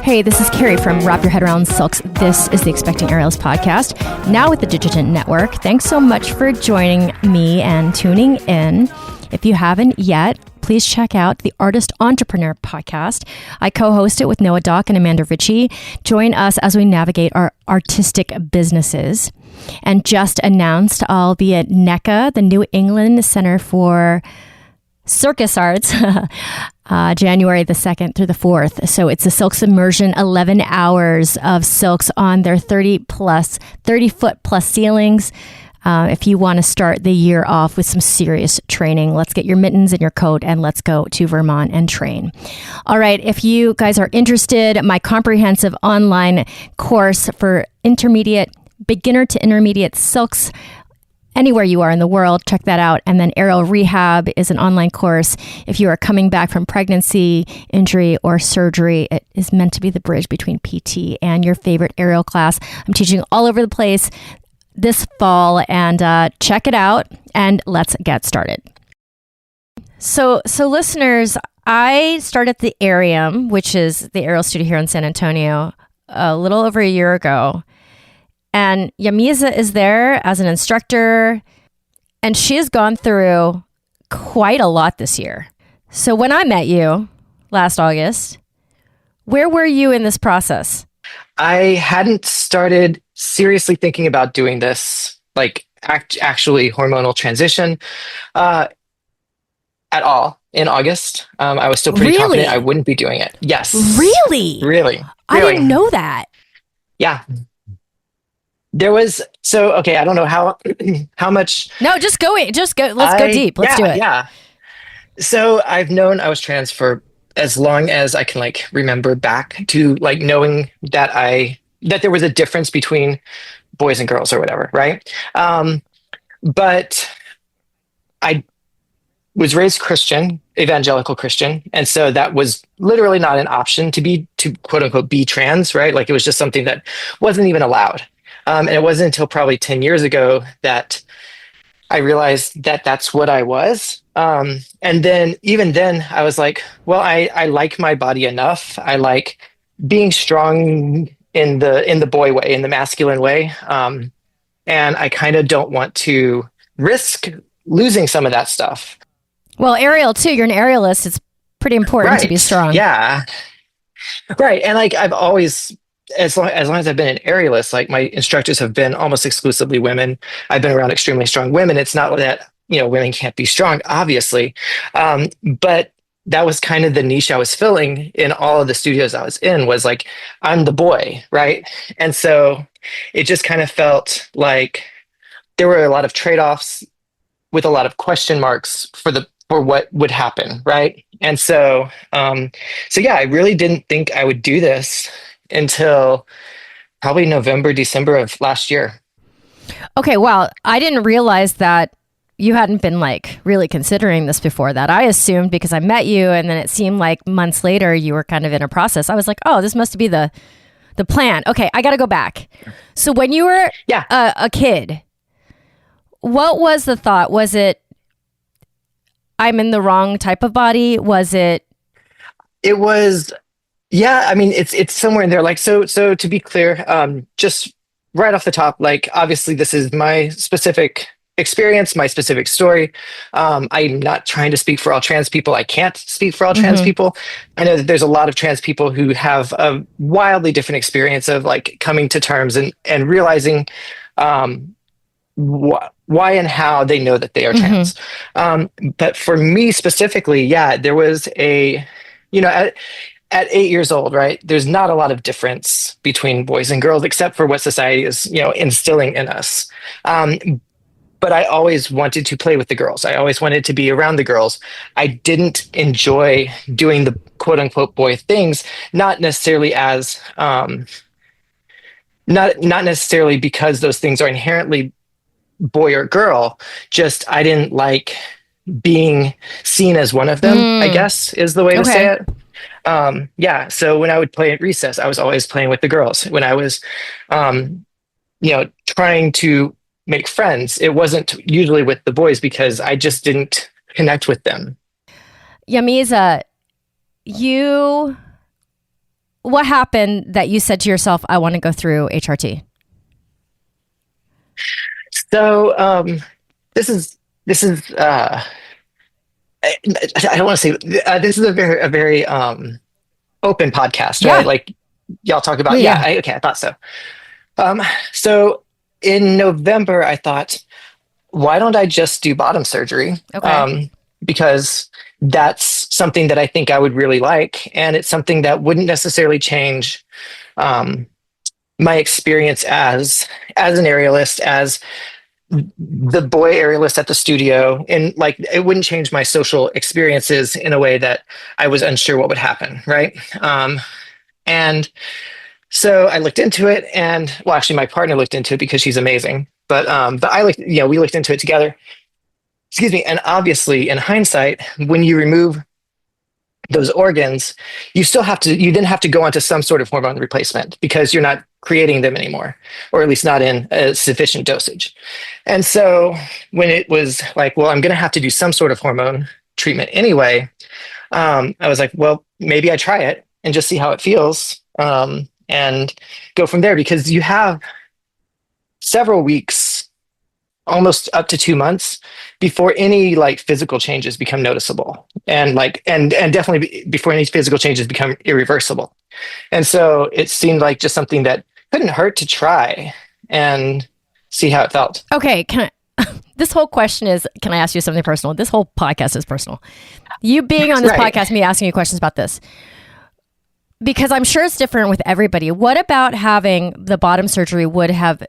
Hey, this is Carrie from Wrap Your Head Around Silks. This is the Expecting Aerialist podcast, now with the Digitant Network. Thanks so much for joining me and tuning in. If you haven't yet, please check out the Artist Entrepreneur podcast. I co-host it with Noah Dock and Amanda Ritchie. Join us as we navigate our artistic businesses. And just announced, I'll be at NECA, the New England Center for Circus Arts, January the 2nd through the 4th. So it's a silks immersion, 11 hours of silks on their 30-foot plus ceilings. If you want to start the year off with some serious training, let's get your mittens and your coat and let's go to Vermont and train. All right. If you guys are interested, my comprehensive online course for beginner to intermediate silks, anywhere you are in the world, check that out. And then Aerial Rehab is an online course. If you are coming back from pregnancy, injury, or surgery, it is meant to be the bridge between PT and your favorite aerial class. I'm teaching all over the place this fall, and check it out, and let's get started. So listeners, I started the Arium, which is the aerial studio here in San Antonio, a little over a year ago. And Jamiza is there as an instructor, and she has gone through quite a lot this year. So when I met you last August, where were you in this process? I hadn't started seriously thinking about doing this, like actually hormonal transition at all in August. I was still pretty confident I wouldn't be doing it. Yes. Really? I didn't know that. Yeah. There was, okay, I don't know how much. No, just go. Let's go deep. Let's do it. Yeah. So I've known I was trans for as long as I can remember back to knowing that there was a difference between boys and girls or whatever. Right. But I was raised Christian, evangelical Christian. And so that was literally not an option to quote unquote be trans. Right. It was just something that wasn't even allowed. And it wasn't until probably 10 years ago that I realized that that's what I was. And then even then I was like, well, I like my body enough. I like being strong in the boy way, in the masculine way. And I kind of don't want to risk losing some of that stuff. Well, aerial too. You're an aerialist. It's pretty important to be strong. Yeah. Right. And I've always, as long as I've been an aerialist, my instructors have been almost exclusively women. I've been around extremely strong women. It's not that, women can't be strong, obviously. But that was kind of the niche I was filling in all of the studios I was in, was I'm the boy, right? And so it just kind of felt like there were a lot of trade-offs with a lot of question marks for what would happen, right? And so yeah, I really didn't think I would do this until probably November, December of last year. Okay, wow. I didn't realize that you hadn't been really considering this before that. I assumed because I met you and then it seemed like months later you were kind of in a process. I was like, oh, this must be the plan. Okay, I got to go back. So when you were a kid, what was the thought? Was it, I'm in the wrong type of body? Was it? It was. Yeah, I mean, it's somewhere in there. So to be clear, just right off the top, obviously this is my specific experience, my specific story. I'm not trying to speak for all trans people. I can't speak for all trans people. I know that there's a lot of trans people who have a wildly different experience of coming to terms and realizing why and how they know that they are trans. But for me specifically, there was at 8 years old, right? There's not a lot of difference between boys and girls, except for what society is, instilling in us. But I always wanted to play with the girls. I always wanted to be around the girls. I didn't enjoy doing the quote unquote boy things, not necessarily as, not necessarily because those things are inherently boy or girl, just I didn't like being seen as one of them, I guess is the way to say it. So when I would play at recess, I was always playing with the girls. When I was, trying to make friends, it wasn't usually with the boys because I just didn't connect with them. Jamiza, what happened that you said to yourself, I want to go through HRT? So this is I don't want to say this is a very open podcast, Yeah. right? Like y'all talk about, Yeah. okay, I thought so. So in November, I thought, why don't I just do bottom surgery? Okay. Because that's something that I think I would really like, and it's something that wouldn't necessarily change um, my experience as an aerialist, as the boy aerialist at the studio, and like it wouldn't change my social experiences in a way that I was unsure what would happen, right? And so I looked into it, and well, actually, my partner looked into it because she's amazing. But I looked, we looked into it together. Excuse me. And obviously, in hindsight, when you remove those organs, you then have to go onto some sort of hormone replacement because you're not creating them anymore, or at least not in a sufficient dosage. And so when it was like, well, I'm going to have to do some sort of hormone treatment anyway, I was like, well, maybe I try it and just see how it feels, and go from there, because you have several weeks, almost up to 2 months, before any like physical changes become noticeable, and definitely before any physical changes become irreversible. And so it seemed like just something that couldn't hurt to try and see how it felt. Okay. This whole question is, can I ask you something personal? This whole podcast is personal. You being on this Right. podcast, me asking you questions about this, because I'm sure it's different with everybody. What about having the bottom surgery would have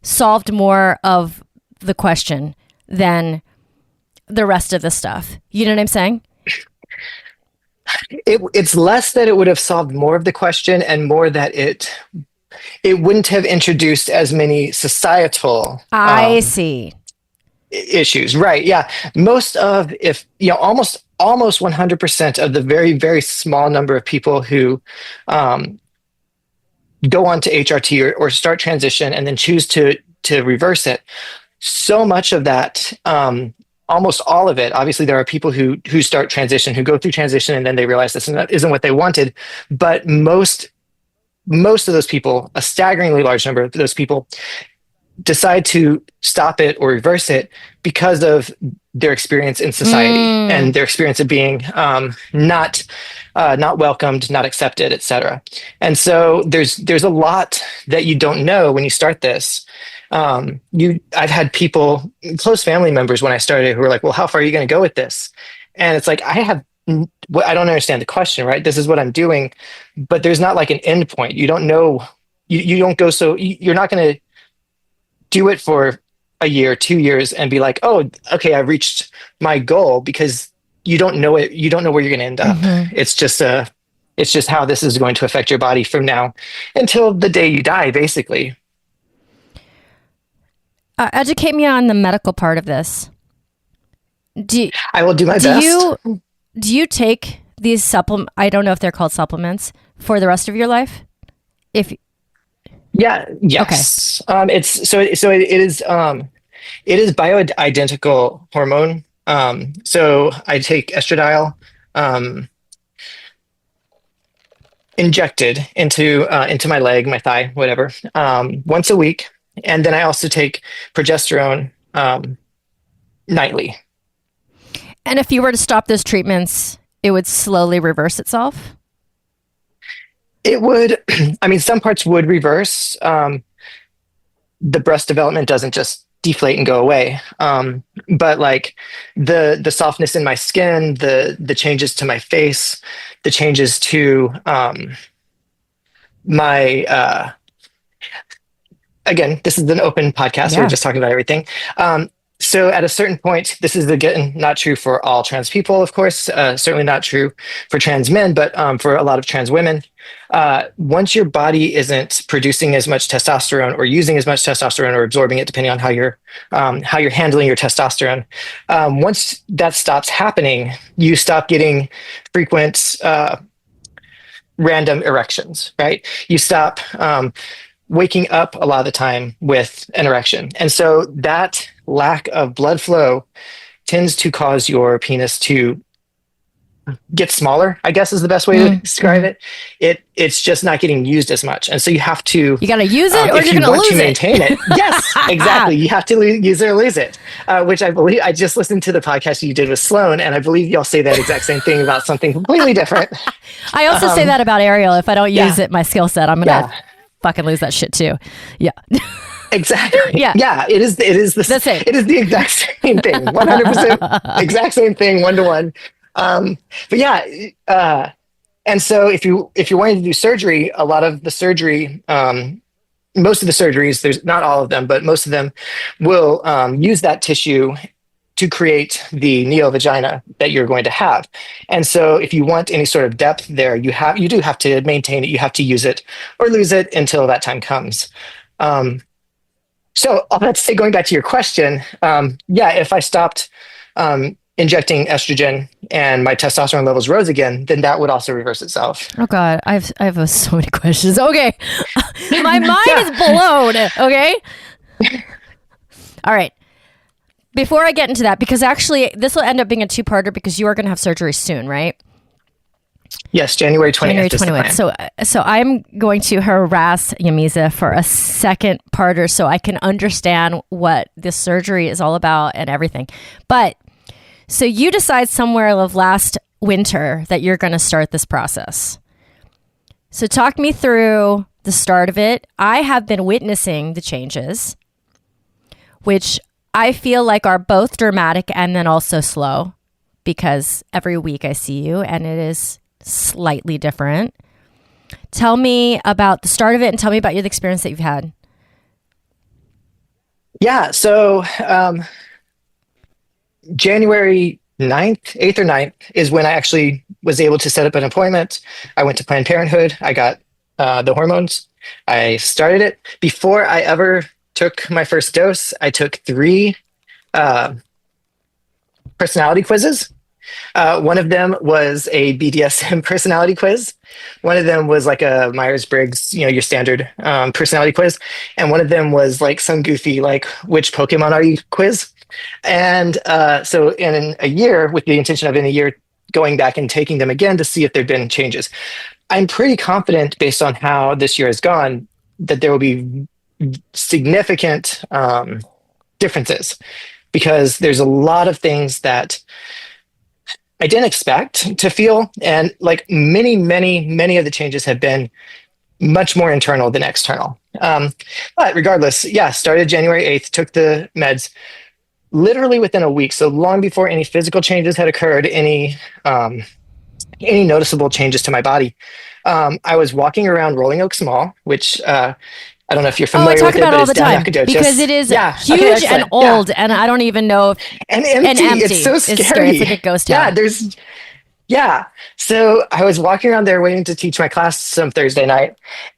solved more of the question than the rest of the stuff? You know what I'm saying? It's less that it would have solved more of the question, and more that it wouldn't have introduced as many societal I see. issues. Right. Yeah. Most of, if almost 100% of the very, very small number of people who go on to HRT, or start transition and then choose to reverse it, so much of that, almost all of it, obviously there are people who start transition, who go through transition, and then they realize this isn't what they wanted. But most of those people, a staggeringly large number of those people, decide to stop it or reverse it because of their experience in society, and their experience of being not welcomed, not accepted, etc. And so there's a lot that you don't know when you start this. I've had people, close family members, when I started, who were like, well, how far are you going to go with this? And it's like, I don't understand the question, right? This is what I'm doing, but there's not like an end point. You don't know, you don't go, so you're not going to do it for a year, 2 years, and be like, oh, okay, I've reached my goal, because you don't know it. You don't know where you're going to end up. Mm-hmm. It's just how this is going to affect your body from now until the day you die, basically. Educate me on the medical part of this. I will do my best. Do you take these supplements? I don't know if they're called supplements for the rest of your life. Yes. Okay. It is bioidentical hormone. So I take estradiol, injected into my leg, my thigh, whatever, once a week. And then I also take progesterone nightly. And if you were to stop those treatments, it would slowly reverse itself? It would. I mean, some parts would reverse. The breast development doesn't just deflate and go away. But like the softness in my skin, the changes to my face, the changes to my again, this is an open podcast. Yeah. We're just talking about everything. So at a certain point, this is again not true for all trans people, of course, certainly not true for trans men, but for a lot of trans women. Once your body isn't producing as much testosterone, or using as much testosterone, or absorbing it, depending on how you're handling your testosterone, once that stops happening, you stop getting frequent random erections, right? You stop waking up a lot of the time with an erection. And so that lack of blood flow tends to cause your penis to get smaller, I guess is the best way to describe it. It's just not getting used as much. And so you have to... You got to use it or if you're you going to want lose to it. maintain it. Yes, exactly. You have to use it or lose it, which I believe... I just listened to the podcast you did with Sloan, and I believe y'all say that exact same thing about something completely different. I also say that about Ariel. If I don't use yeah. it, my skill set, I'm going to fucking lose that shit too. Yeah. Exactly. Yeah. It is the same. It is the exact same thing. 100% exact same thing, 1-to-1. But yeah, and so if you're wanting to do surgery, a lot of the surgery, most of the surgeries, there's not all of them, but most of them will use that tissue to create the neovagina that you're going to have. And so if you want any sort of depth there, you do have to maintain it. You have to use it or lose it until that time comes. So all that to say, going back to your question, if I stopped injecting estrogen and my testosterone levels rose again, then that would also reverse itself. Oh God, I have so many questions. Okay, my mind is blown. Okay, all right. Before I get into that, because actually this will end up being a two-parter because you are going to have surgery soon, right? Yes, January 20th. January 20th. So I'm going to harass Jamiza for a second parter so I can understand what this surgery is all about and everything. But so you decide somewhere of last winter that you're going to start this process. So talk me through the start of it. I have been witnessing the changes, which I feel like are both dramatic and then also slow, because every week I see you and it is slightly different. Tell me about the start of it and tell me about the experience that you've had. Yeah. So January 8th or 9th is when I actually was able to set up an appointment. I went to Planned Parenthood. I got the hormones. I started it. Before I ever took my first dose, I took 3 personality quizzes. One of them was a BDSM personality quiz. One of them was like a Myers-Briggs, your standard personality quiz. And one of them was like some goofy, like, which Pokemon are you quiz. And so in a year, with the intention of in a year going back and taking them again to see if there'd been changes, I'm pretty confident based on how this year has gone that there will be significant differences, because there's a lot of things that I didn't expect to feel. And like many of the changes have been much more internal than external. But regardless, started January 8th, took the meds literally within a week. So long before any physical changes had occurred, any noticeable changes to my body. I was walking around Rolling Oaks Mall, which I don't know if you're familiar with it, but it's down Nacogdoches. Because it is huge and old, and I don't even know if... And empty. It's so scary. It's like a ghost town. So I was walking around there waiting to teach my class some Thursday night,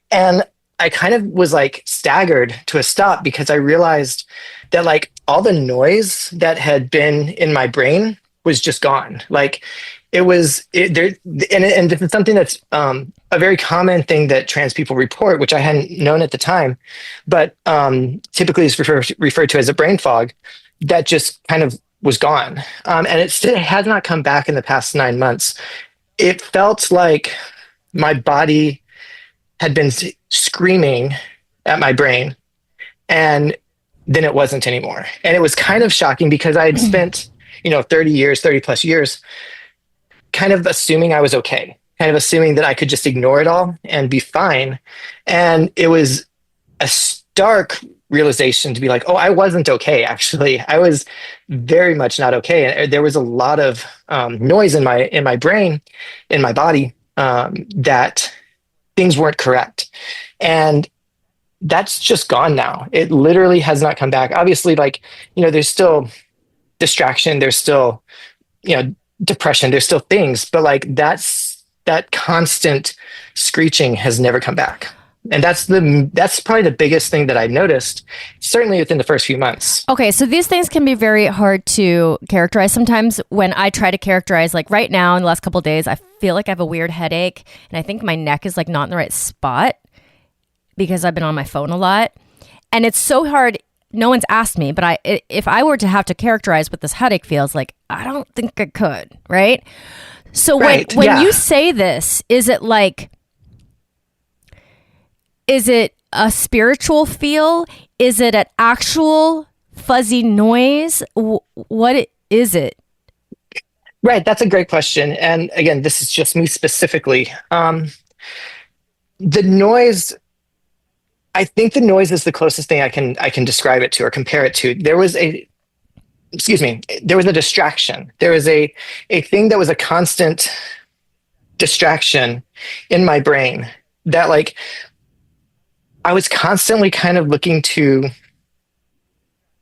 and I kind of was like staggered to a stop because I realized that like all the noise that had been in my brain was just gone. Like and this is something that's a very common thing that trans people report, which I hadn't known at the time, but typically is referred to as a brain fog that just kind of was gone. And it has not come back in the past 9 months. It felt like my body had been screaming at my brain, and then it wasn't anymore. And it was kind of shocking because I had spent, 30 plus years kind of assuming I was okay, kind of assuming that I could just ignore it all and be fine. And it was a stark realization to be like, oh, I wasn't okay. Actually, I was very much not okay. And there was a lot of noise in my brain, in my body, that things weren't correct. And that's just gone now. It literally has not come back. Obviously, there's still distraction. There's still, depression. There's still things, but that constant screeching has never come back. And that's probably the biggest thing that I noticed, certainly within the first few months. Okay, so these things can be very hard to characterize sometimes. When I try to characterize, like right now in the last couple of days, I feel like I have a weird headache, and I think my neck is like not in the right spot because I've been on my phone a lot. And it's so hard no one's asked me, but if I were to have to characterize what this headache feels like, I don't think I could, right? So when you say this, is it a spiritual feel? Is it an actual fuzzy noise? What is it? Right. That's a great question. And again, this is just me specifically. The noise, I think the noise is the closest thing I can describe it to or compare it to. There was a distraction. There was a thing that was a constant distraction in my brain that like I was constantly kind of looking to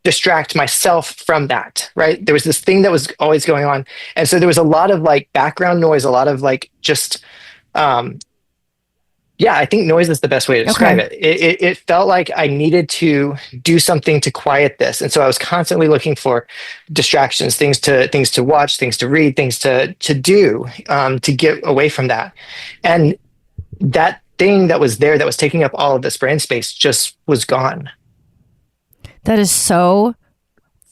distract myself from that, right? There was this thing that was always going on. And so there was a lot of like background noise, a lot of like just I think noise is the best way to describe it. It felt like I needed to do something to quiet this. And so I was constantly looking for distractions, things to watch, things to read, things to do, to get away from that. And that thing that was there that was taking up all of this brain space just was gone. That is so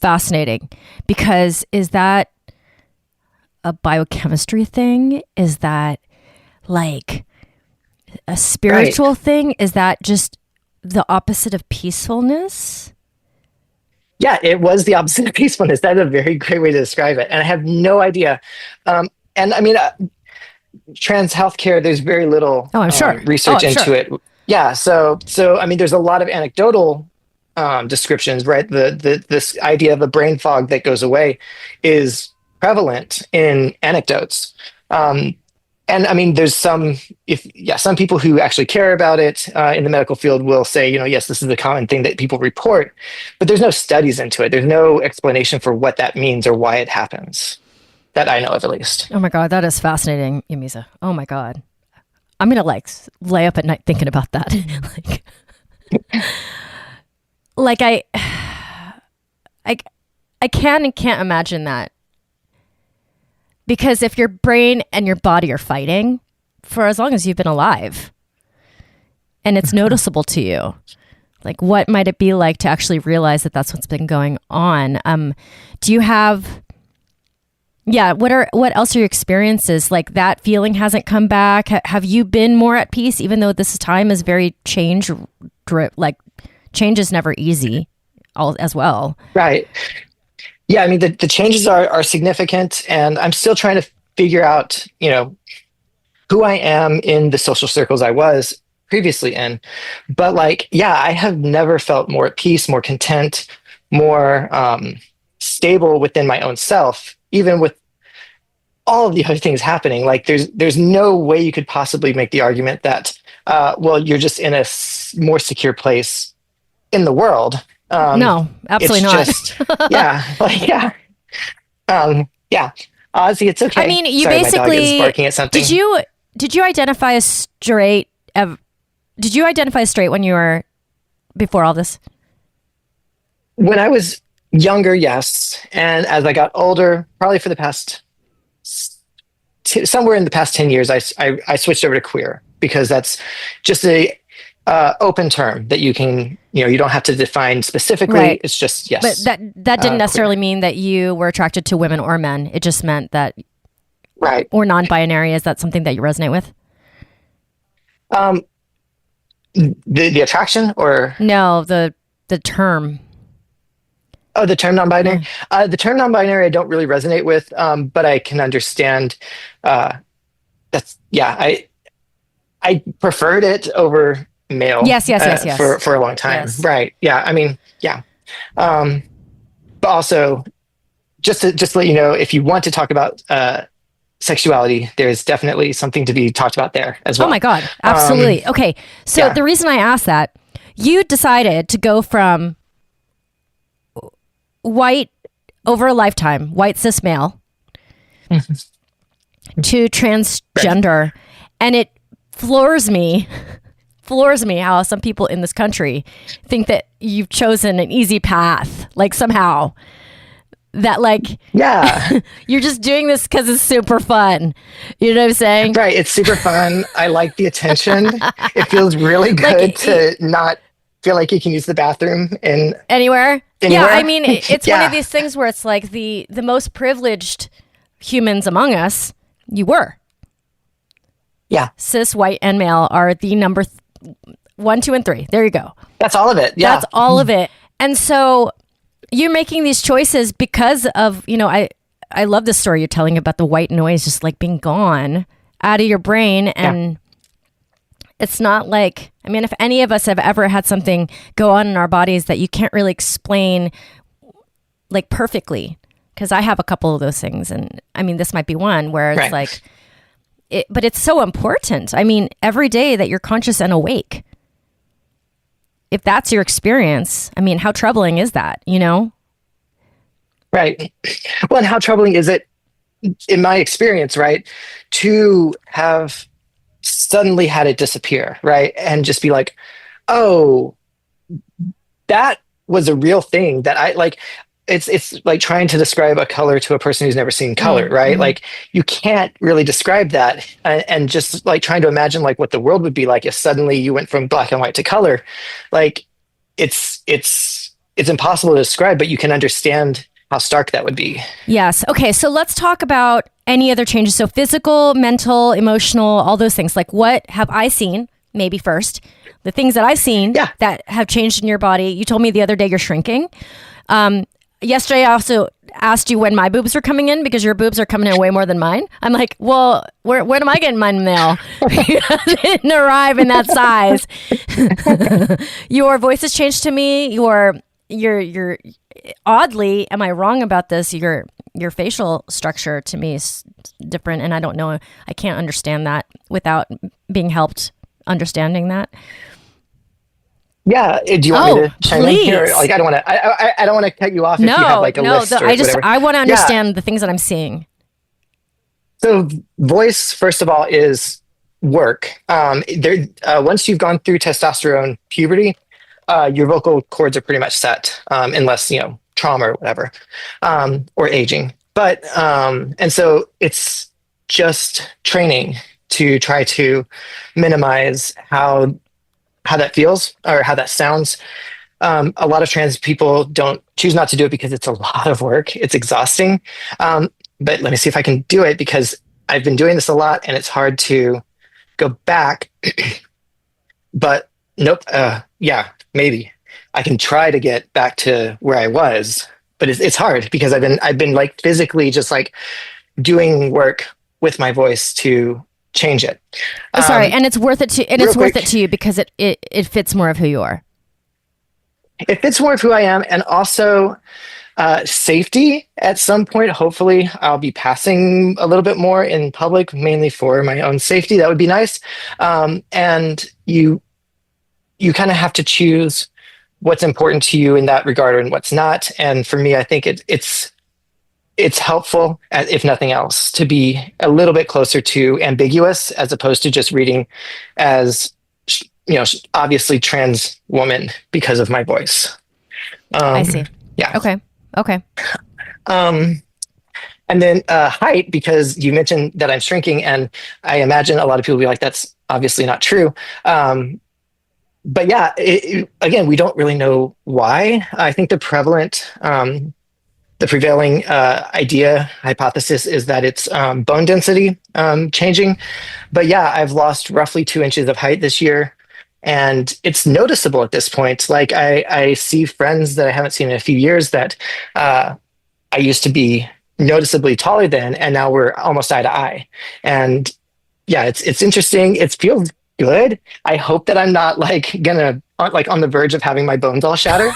fascinating, because is that a biochemistry thing? Is that like a spiritual thing? Is that just the opposite of peacefulness? Yeah, it was the opposite of peacefulness. That's a very great way to describe it. And I have no idea. And I mean, trans healthcare, there's very little research into it. Yeah. So, I mean, there's a lot of anecdotal descriptions, right? This idea of a brain fog that goes away is prevalent in anecdotes. And I mean, there's some people who actually care about it in the medical field will say, yes, this is a common thing that people report, but there's no studies into it. There's no explanation for what that means or why it happens that I know of, at least. Oh my God, that is fascinating, Jamiza. Oh my God. I'm going to lay up at night thinking about that. I can and can't imagine that. Because if your brain and your body are fighting for as long as you've been alive, and it's noticeable to you, like what might it be like to actually realize that that's what's been going on? Do you have, what else are your experiences? Like that feeling hasn't come back. Have you been more at peace, even though this time is very change is never easy as well. Right. Yeah, I mean, the changes are significant, and I'm still trying to figure out, who I am in the social circles I was previously in. But I have never felt more at peace, more content, more stable within my own self, even with all of the other things happening. Like there's no way you could possibly make the argument that, you're just in a more secure place in the world. No, absolutely not. Ozzy, it's okay. I mean, you Sorry, basically my dog is barking at something. Did you identify as straight? Did you identify as straight when you were before all this? When I was younger, yes, and as I got older, probably for the past somewhere in the past 10 years, I switched over to queer, because that's just a open term that you can, you don't have to define specifically. Right. It's just, yes. But that didn't necessarily mean that you were attracted to women or men. It just meant that, right. Or non-binary. Is that something that you resonate with? The attraction, or? No, the term. Oh, the term non-binary. The term non-binary, I don't really resonate with, but I can understand. I preferred it over male. Yes. For a long time. Yes. Right. Yeah. I mean, yeah. But also, just to let you know, if you want to talk about sexuality, there's definitely something to be talked about there as well. Oh my God. Absolutely. Okay. So the reason I asked that, you decided to go from white over a lifetime, white cis male, to transgender. Right. And it floors me how some people in this country think that you've chosen an easy path, somehow that you're just doing this because it's super fun. You know what I'm saying? Right. It's super fun. I like the attention. It feels really good to not feel like you can use the bathroom in Anywhere. Yeah, anywhere. I mean, it's one of Yeah, these things where it's like the most privileged humans among us, you were. yeah, Cis, white, and male are the number 1, 2, and 3. There you go. that's all of it. Yeah, That's all of it. And so you're making these choices because of, I love the story you're telling about the white noise just like being gone out of your brain. And it's not like, I mean, if any of us have ever had something go on in our bodies that you can't really explain like perfectly, because I have a couple of those things. And I mean, this might be one where it's like, but it's so important. I mean, every day that you're conscious and awake, if that's your experience, I mean, how troubling is that, right. Well, and how troubling is it, in my experience, right, to have suddenly had it disappear, right, and just be like, oh, that was a real thing that I like. It's like trying to describe a color to a person who's never seen color, right? Mm-hmm. Like you can't really describe that, and just like trying to imagine like what the world would be like if suddenly you went from black and white to color. Like it's impossible to describe, but you can understand how stark that would be. Yes. Okay. So let's talk about any other changes. So physical, mental, emotional, all those things. Like what have I seen? Maybe first, the things that I've seen that have changed in your body. You told me the other day you're shrinking. Yesterday, I also asked you when my boobs are coming in because your boobs are coming in way more than mine. I'm like, well, when am I getting mine now? It didn't arrive in that size. Your voice has changed to me. Your oddly, am I wrong about this? Your facial structure to me is different, and I don't know. I can't understand that without being helped understanding that. Yeah. Do you want me to chime in here? Like, I don't want to. I don't want to cut you off if you have like a list or whatever. I want to understand the things that I'm seeing. So, voice, first of all, is work. Once you've gone through testosterone puberty, your vocal cords are pretty much set, unless trauma or whatever, or aging. But and so it's just training to try to minimize how that feels or how that sounds. A lot of trans people don't choose not to do it because it's a lot of work. It's exhausting. But let me see if I can do it because I've been doing this a lot and it's hard to go back. But nope. Yeah, maybe I can try to get back to where I was, but it's hard because I've been like physically just like doing work with my voice to change it. Sorry, and it's worth it to you because it fits more of who you are. It fits more of who I am, and also safety. At some point, hopefully, I'll be passing a little bit more in public, mainly for my own safety. That would be nice. And you kind of have to choose what's important to you in that regard and what's not. And for me, I think it's helpful, if nothing else, to be a little bit closer to ambiguous as opposed to just reading as, obviously trans woman because of my voice. I see. Yeah. Okay. And then height, because you mentioned that I'm shrinking, and I imagine a lot of people will be like, that's obviously not true. But yeah, again, we don't really know why. I think the prevailing hypothesis is that it's bone density changing. But yeah, I've lost roughly 2 inches of height this year. And it's noticeable at this point. Like I see friends that I haven't seen in a few years that I used to be noticeably taller than, and now we're almost eye to eye. And yeah, it's interesting. It feels good. I hope that I'm not like gonna like on the verge of having my bones all shatter,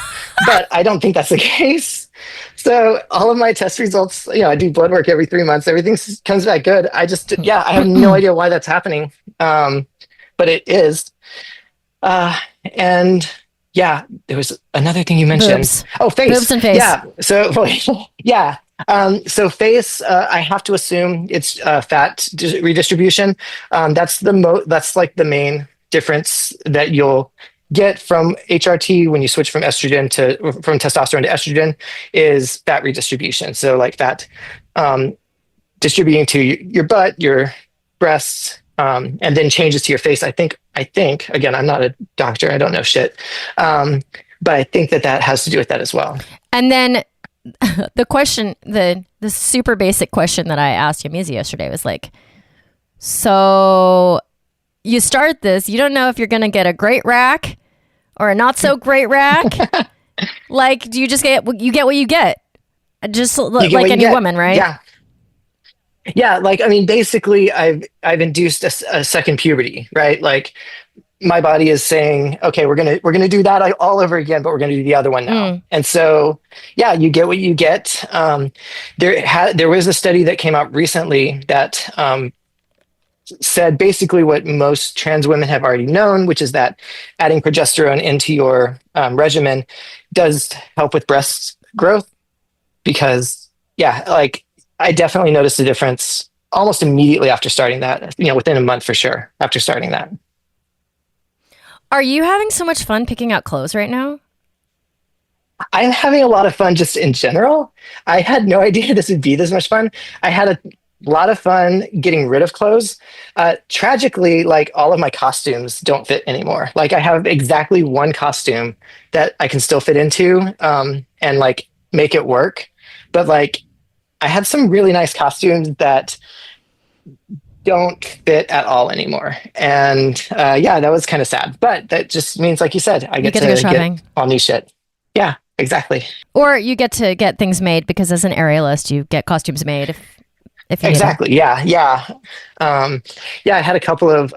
but I don't think that's the case. So all of my test results, I do blood work every 3 months. Everything comes back good. I have no idea why that's happening. But it is. And yeah, there was another thing you mentioned. Boobs. Oh, face. Boobs and face. Yeah. So yeah. So face, I have to assume it's fat redistribution. That's like the main difference that you'll get from HRT when you switch from testosterone to estrogen is fat redistribution. So like fat distributing to your butt, your breasts, and then changes to your face. I think again, I'm not a doctor. I don't know shit. But I think that has to do with that as well. And then the question, the super basic question that I asked Jamiza yesterday was like, so you start this, you don't know if you're going to get a great rack or a not so great rack. Like, do you just get what you get? Just like any woman, right? Yeah. Yeah. Like, I mean, basically I've induced a second puberty, right? Like my body is saying, okay, we're going to do that all over again, but we're going to do the other one now. And so, yeah, you get what you get. There was a study that came out recently that, said basically what most trans women have already known, which is that adding progesterone into your regimen does help with breast growth. Because, yeah, like I definitely noticed a difference almost immediately after starting that, within a month for sure, after starting that. Are you having so much fun picking out clothes right now? I'm having a lot of fun just in general. I had no idea this would be this much fun. I had a lot of fun getting rid of clothes. Tragically, like all of my costumes don't fit anymore. Like I have exactly one costume that I can still fit into and like make it work. But like I have some really nice costumes that don't fit at all anymore. And yeah, that was kind of sad. But that just means, like you said, I get to go shopping. Get all new shit. Yeah, exactly. Or you get to get things made because as an aerialist, you get costumes made if you exactly. Need them. Yeah. Yeah, I had a couple of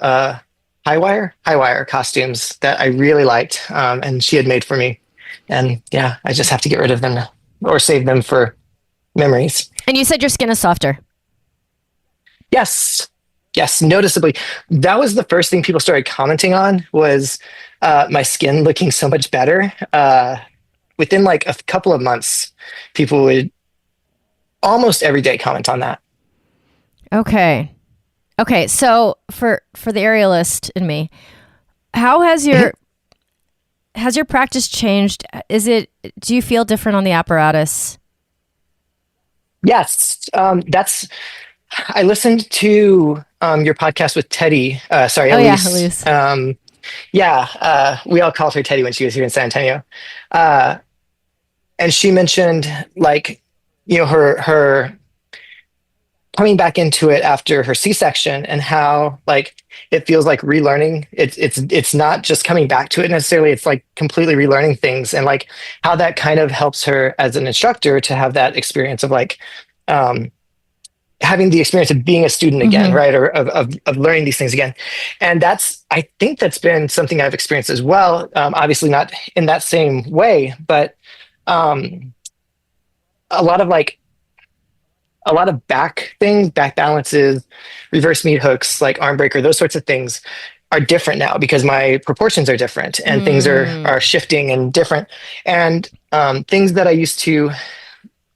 high wire costumes that I really liked, and she had made for me. And yeah, I just have to get rid of them or save them for memories. And you said your skin is softer. Yes, noticeably. That was the first thing people started commenting on was my skin looking so much better. Within like a couple of months, people would almost every day comment on that. Okay. So for the aerialist in me, how has your practice changed? Do you feel different on the apparatus? Yes, I listened to your podcast with Teddy. Elise. We all called her Teddy when she was here in San Antonio. And she mentioned like, her coming back into it after her C-section and how like it feels like relearning. It's not just coming back to it necessarily. It's like completely relearning things, and like how that kind of helps her as an instructor to have that experience of like having the experience of being a student again, right? Or of learning these things again. And I think that's been something I've experienced as well. Obviously not in that same way, but a lot of back things, back balances, reverse meat hooks, like arm breaker, those sorts of things are different now because my proportions are different and things are shifting and different. And things that I used to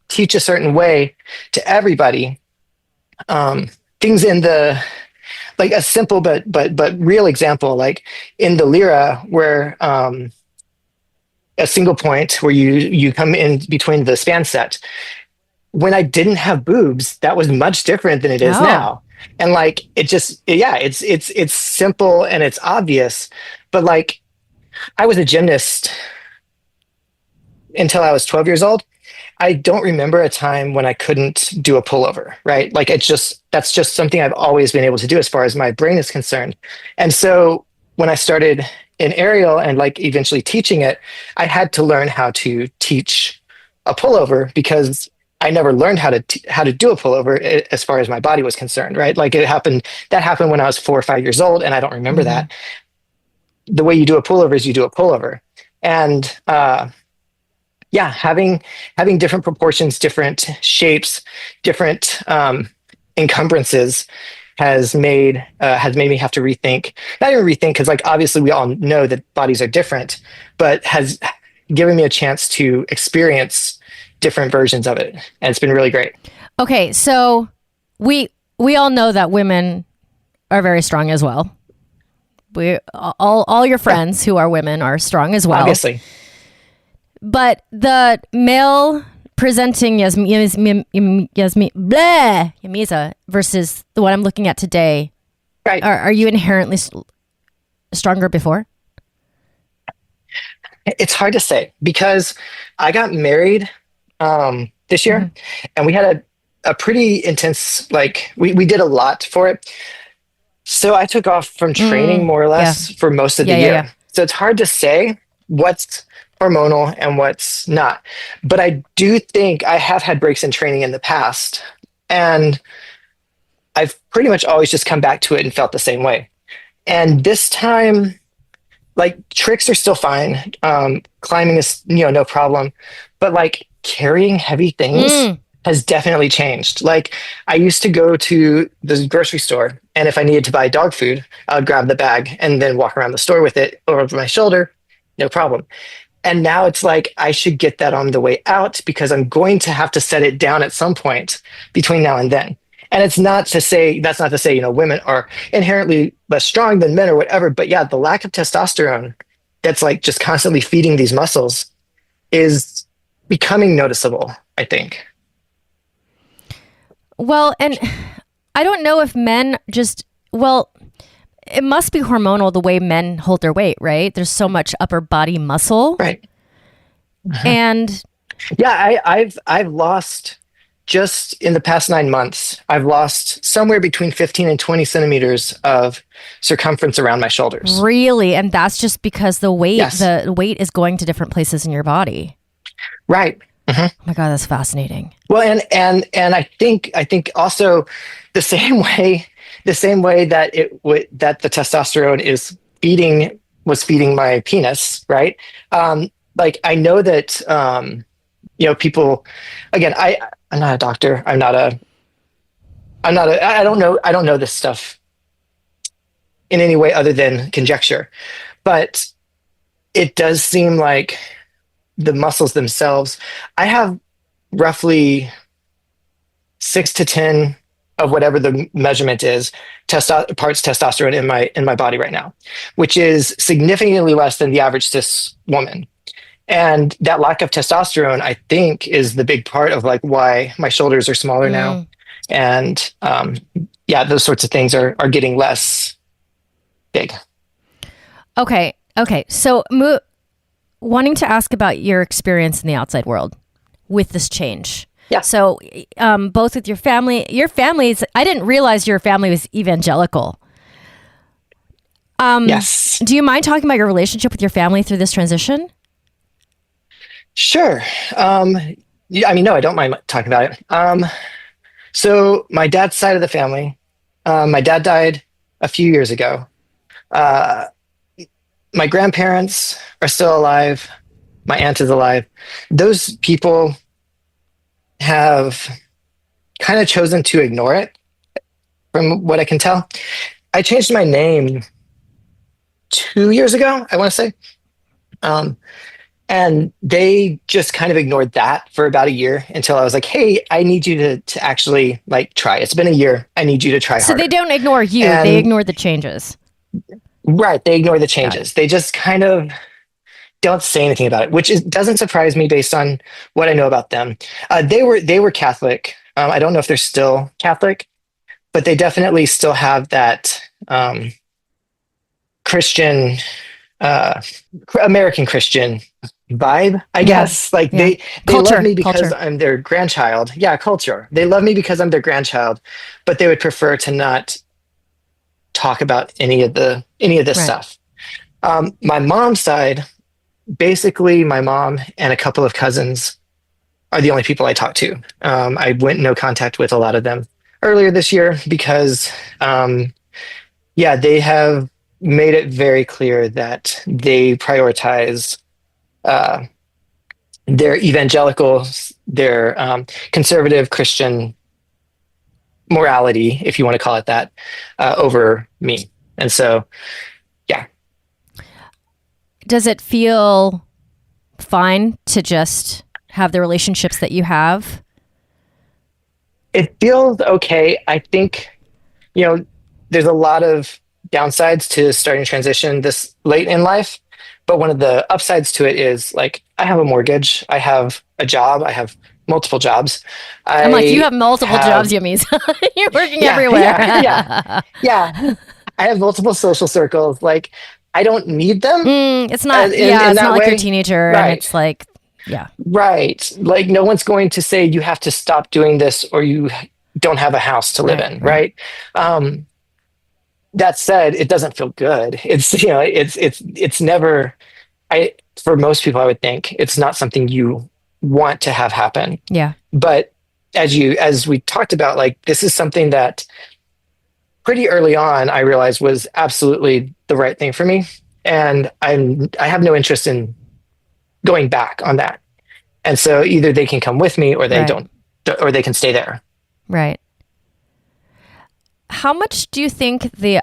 teach a certain way to everybody, things in the, like a simple but real example, like in the lira where a single point where you come in between the span set. When I didn't have boobs, that was much different than it is now. And like, it's simple and it's obvious, but like I was a gymnast until I was 12 years old. I don't remember a time when I couldn't do a pullover, right? Like that's just something I've always been able to do as far as my brain is concerned. And so when I started in aerial and like eventually teaching it, I had to learn how to teach a pullover because I never learned how to do a pullover as far as my body was concerned, right? Like that happened when I was 4 or 5 years old, and I don't remember that. The way you do a pullover is you do a pullover, and having different proportions, different shapes, different encumbrances has made me have to rethink. Not even rethink, because like obviously we all know that bodies are different, but has given me a chance to experience different versions of it, and it's been really great. Okay, so we all know that women are very strong as well. We all your friends who are women are strong as well, obviously. But the male presenting Jamiza versus the one I'm looking at today, Right. Are you inherently stronger before? It's hard to say because I got married this Hmm. year, and we had a pretty intense, like, we did a lot for it. So I took off from training more or Yeah. less for most of the Yeah. Yeah. Yeah. year. So it's hard to say what's hormonal and what's not. But I do think I have had breaks in training in the past, and I've pretty much always just come back to it and felt the same way. And this time, like, tricks are still fine. Climbing is, no problem. But like carrying heavy things Mm. has definitely changed. Like, I used to go to the grocery store, and if I needed to buy dog food, I would grab the bag and then walk around the store with it over my shoulder, no problem. And now it's like I should get that on the way out because I'm going to have to set it down at some point between now and then. And that's not to say, women are inherently less strong than men or whatever. But yeah, the lack of testosterone that's like just constantly feeding these muscles is becoming noticeable, I think. Well, and I don't know if men just, well, it must be hormonal the way men hold their weight, right? There's so much upper body muscle. Right. And Yeah, I've lost just in the past 9 months, I've lost somewhere between 15 and 20 centimeters of circumference around my shoulders. really, and that's just because Yes. the weight is going to different places in your body. Right. Oh my God, that's fascinating. Well, and I think also the same way that that the testosterone was feeding my penis, right? Like, I know that people, again, I'm not a doctor. I don't know this stuff in any way other than conjecture, but it does seem like the muscles themselves, I have roughly 6 to 10 of whatever the measurement is, parts testosterone in my body right now, which is significantly less than the average cis woman. And that lack of testosterone, I think, is the big part of like why my shoulders are smaller now. And yeah, those sorts of things are getting less big. Okay. So wanting to ask about your experience in the outside world with this change. Yeah. So both with your family is, I didn't realize your family was evangelical. Yes. Do you mind talking about your relationship with your family through this transition? Sure. Yeah, I mean, no, I don't mind talking about it. So my dad's side of the family, my dad died a few years ago. My grandparents are still alive. My aunt is alive. Those people have kind of chosen to ignore it, from what I can tell. I changed my name 2 years ago, I want to say. And they just kind of ignored that for about a year until I was like, hey, I need you to actually like try. It's been a year. I need you to try So harder. they don't ignore you. They ignore the changes. Right. They ignore the changes. They just kind of don't say anything about it, which doesn't surprise me based on what I know about them. They were Catholic. I don't know if they're still Catholic, but they definitely still have that Christian, American Christian vibe, I guess. Like they love me because I'm their grandchild. Yeah, culture. They love me because I'm their grandchild, but they would prefer to not talk about any of this stuff. My mom's side, basically my mom and a couple of cousins are the only people I talk to. I went no contact with a lot of them earlier this year because they have made it very clear that they prioritize their evangelical, their conservative Christian morality, if you want to call it that, over me. And so, yeah. Does it feel fine to just have the relationships that you have? It feels okay. I think, there's a lot of downsides to starting transition this late in life. But one of the upsides to it is like, I have a mortgage, I have a job, I have multiple jobs. I'm like, you have multiple jobs, Yummies. You're working Yeah, everywhere. yeah. I have multiple social circles. Like, I don't need them It's not, in it's not that like you're a way. teenager and Right. it's like, yeah, Right. Like, no one's going to say you have to stop doing this or you don't have a house to live right, in. right. Right. That said, it doesn't feel good. It's, it's never, for most people, I would think it's not something you want to have happen. Yeah. But as we talked about, like, this is something that pretty early on I realized was absolutely the right thing for me. And I have no interest in going back on that. And so either they can come with me or they Right. don't, or they can stay there. Right. How much do you think the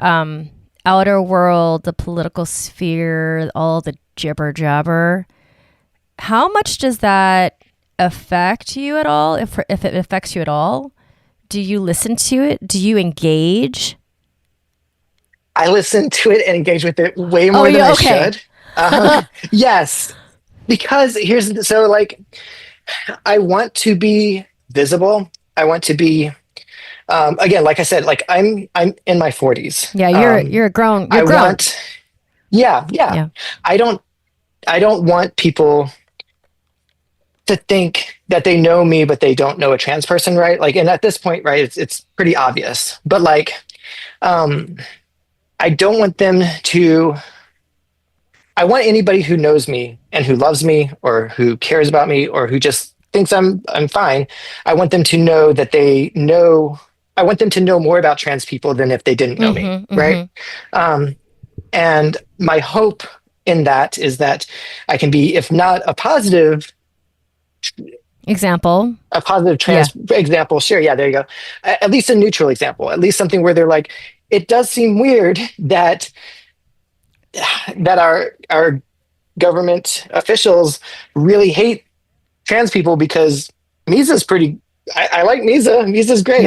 outer world, the political sphere, all the jibber jabber, how much does that affect you at all? If it affects you at all, do you listen to it? Do you engage? I listen to it and engage with it way more than I should. Yes, because so like, I want to be visible. I want to be, again, like I said, like I'm in my 40s. Yeah, you're grown. You're I grown. want, yeah. Yeah. I don't want people to think that they know me, but they don't know a trans person, right? Like, and at this point, right, it's pretty obvious. But like, I don't want them to. I want anybody who knows me and who loves me or who cares about me or who just thinks I'm fine. I want them to know that they know. I want them to know more about trans people than if they didn't know me, right? And my hope in that is that I can be, if not a positive example, trans example, sure, yeah, there you go. At least a neutral example, at least something where they're like, it does seem weird that our government officials really hate trans people because Misa's pretty. I like Misa. Misa's great,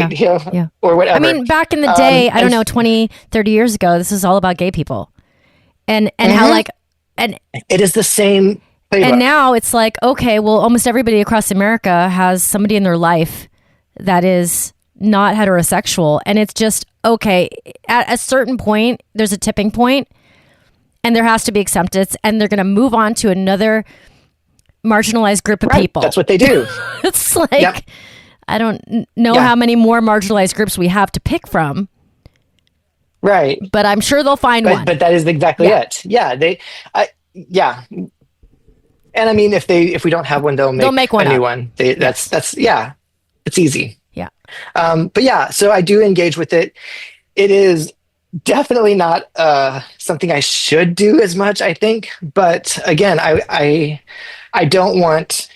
or whatever. I mean, back in the day, I don't know, 20, 30 years ago, this is all about gay people. And how like, and it is the same playbook. And now it's like, okay, well, almost everybody across America has somebody in their life that is not heterosexual. And it's just, okay, at a certain point, there's a tipping point and there has to be acceptance and they're going to move on to another marginalized group of people. That's what they do. It's like, I don't know how many more marginalized groups we have to pick from. Right. But I'm sure they'll find one. But that is exactly it. Yeah. And I mean, if we don't have one, they'll make one, a new one. That's it's easy. Yeah. But yeah, so I do engage with it. It is definitely not something I should do as much, I think. But again, I don't want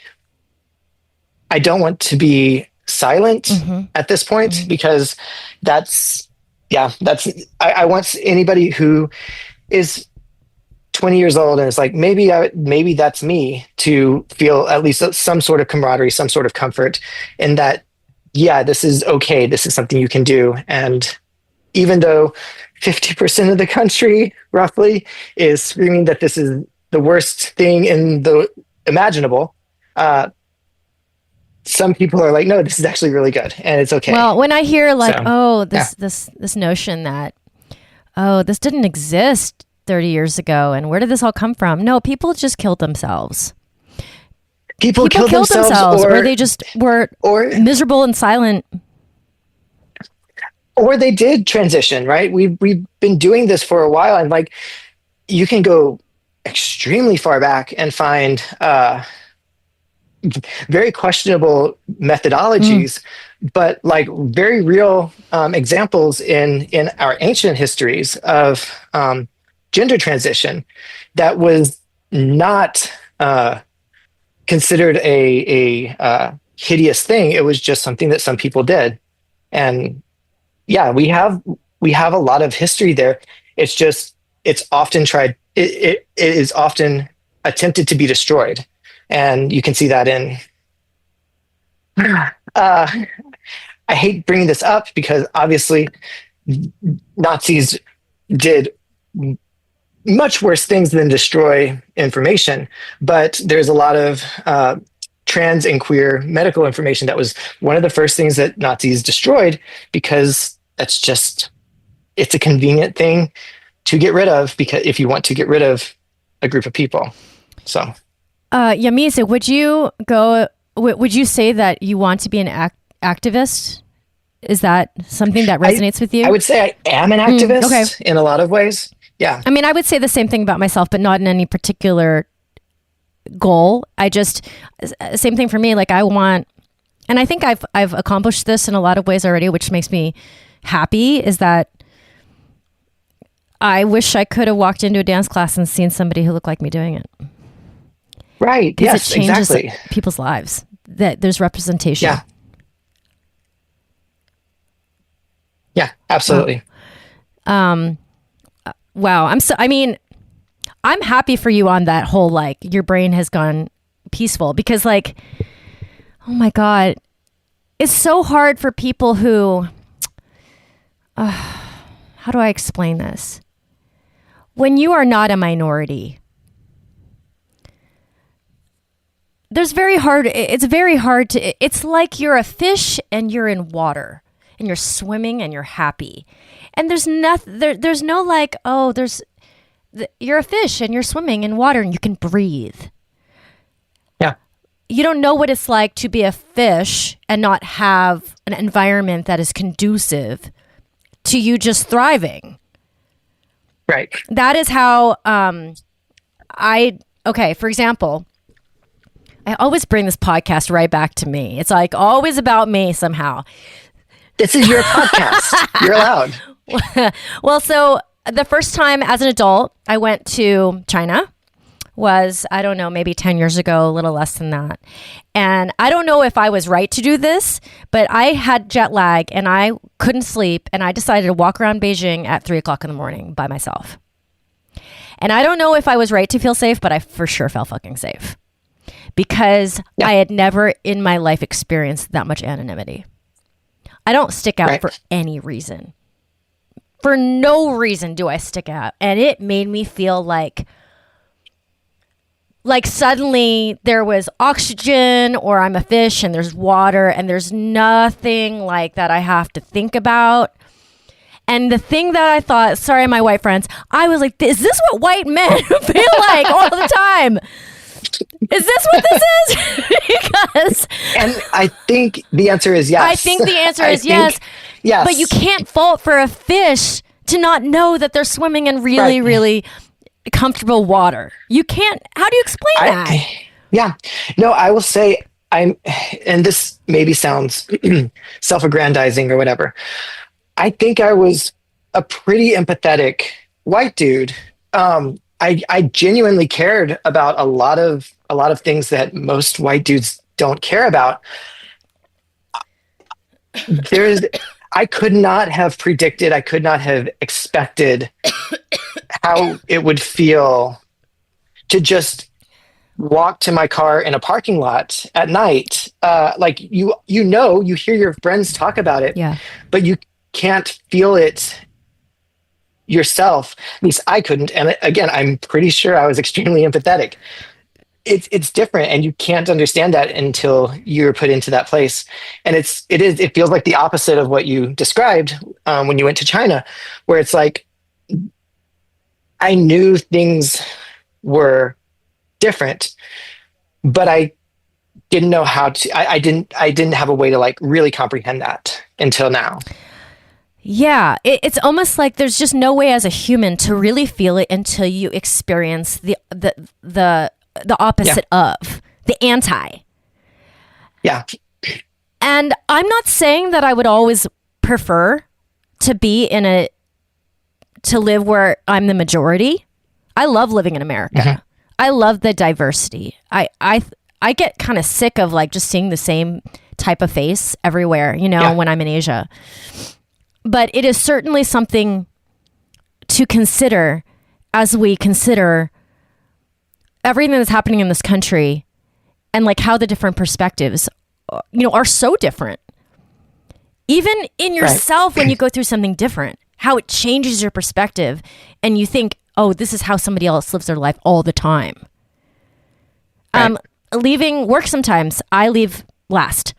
to be silent at this point because I want anybody who is 20 years old and it's like, maybe that's me, to feel at least some sort of camaraderie, some sort of comfort in that, this is okay. This is something you can do. And even though 50% of the country roughly is screaming that this is the worst thing in the imaginable, some people are like, no, this is actually really good and it's okay. Well, when I hear this notion that, this didn't exist 30 years ago and where did this all come from? No, people just killed themselves. People killed themselves or they just were miserable and silent. Or they did transition, right? We've been doing this for a while and like you can go extremely far back and find very questionable methodologies, but like very real examples in our ancient histories of gender transition that was not considered a hideous thing. It was just something that some people did. And we have a lot of history there. It's often tried. It is often attempted to be destroyed. And you can see that in, I hate bringing this up because obviously Nazis did much worse things than destroy information, but there's a lot of trans and queer medical information. That was one of the first things that Nazis destroyed, because it's a convenient thing to get rid of, because if you want to get rid of a group of people. So, Jamiza, would you say that you want to be an activist? Is that something that resonates with you? I would say I am an activist in a lot of ways. Yeah. I mean, I would say the same thing about myself, but not in any particular goal. Same thing for me. Like, I want, and I think I've accomplished this in a lot of ways already, which makes me happy, is that I wish I could have walked into a dance class and seen somebody who looked like me doing it. Right. Yes, it changes exactly. people's lives, that there's representation. Yeah. Yeah, absolutely. Wow. I'm happy for you on that whole, like, your brain has gone peaceful, because, like, oh my God, it's so hard for people who, how do I explain this? When you are not a minority, it's very hard it's like you're a fish and you're in water and you're swimming and you're happy. And there's no like, you're a fish and you're swimming in water and you can breathe. Yeah. You don't know what it's like to be a fish and not have an environment that is conducive to you just thriving. Right. That is how, for example, I always bring this podcast right back to me. It's like always about me somehow. This is your podcast. You're allowed. Well, so the first time as an adult I went to China was, I don't know, maybe 10 years ago, a little less than that. And I don't know if I was right to do this, but I had jet lag and I couldn't sleep. And I decided to walk around Beijing at 3:00 in the morning by myself. And I don't know if I was right to feel safe, but I for sure felt fucking safe, because I had never in my life experienced that much anonymity. I don't stick out for any reason. For no reason do I stick out. And it made me feel like suddenly there was oxygen, or I'm a fish and there's water and there's nothing like that I have to think about. And the thing that I thought, sorry, my white friends, I was like, is this what white men feel like all the time? Is this what this is? And I think the answer is yes. I think the answer is yes. Yes. But you can't fault for a fish to not know that they're swimming in really, really comfortable water. You can't. How do you explain that? Yeah. No, I will say and this maybe sounds self-aggrandizing or whatever. I think I was a pretty empathetic white dude. I genuinely cared about a lot of things that most white dudes don't care about. I could not have predicted, I could not have expected how it would feel to just walk to my car in a parking lot at night. Like you hear your friends talk about it, but you can't feel it yourself. At least I couldn't. And again, I'm pretty sure I was extremely empathetic. It's different, and you can't understand that until you're put into that place. And it feels like the opposite of what you described when you went to China, where it's like I knew things were different, but I didn't know how to. I didn't have a way to like really comprehend that until now. Yeah, it's almost like there's just no way as a human to really feel it until you experience the opposite of, the anti. Yeah. And I'm not saying that I would always prefer to live where I'm the majority. I love living in America. Mm-hmm. I love the diversity. I get kind of sick of like just seeing the same type of face everywhere, when I'm in Asia. But it is certainly something to consider as we consider everything that's happening in this country, and like how the different perspectives, are so different. Even in yourself, when you go through something different, how it changes your perspective, and you think, oh, this is how somebody else lives their life all the time. Right. leaving work sometimes, I leave last.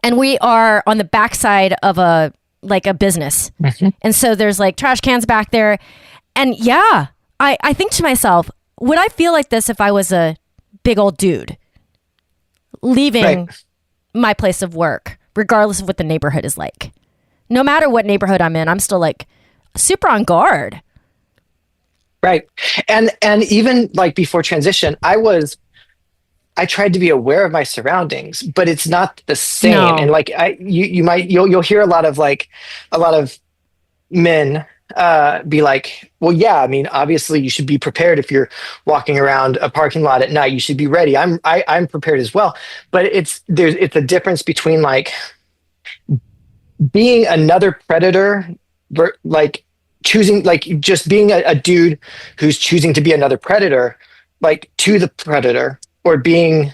And we are on the backside of a business. Mm-hmm. And so there's like trash cans back there. And yeah, I think to myself, would I feel like this if I was a big old dude leaving my place of work, regardless of what the neighborhood is like? No matter what neighborhood I'm in, I'm still like super on guard. Right. And even like before transition, I tried to be aware of my surroundings, but it's not the same. No. And like you'll hear a lot of men be like, well, yeah, I mean, obviously you should be prepared if you're walking around a parking lot at night. You should be ready. I'm prepared as well. But it's a difference between like being another predator, like choosing, like just being a dude who's choosing to be another predator, like to the predator, or being,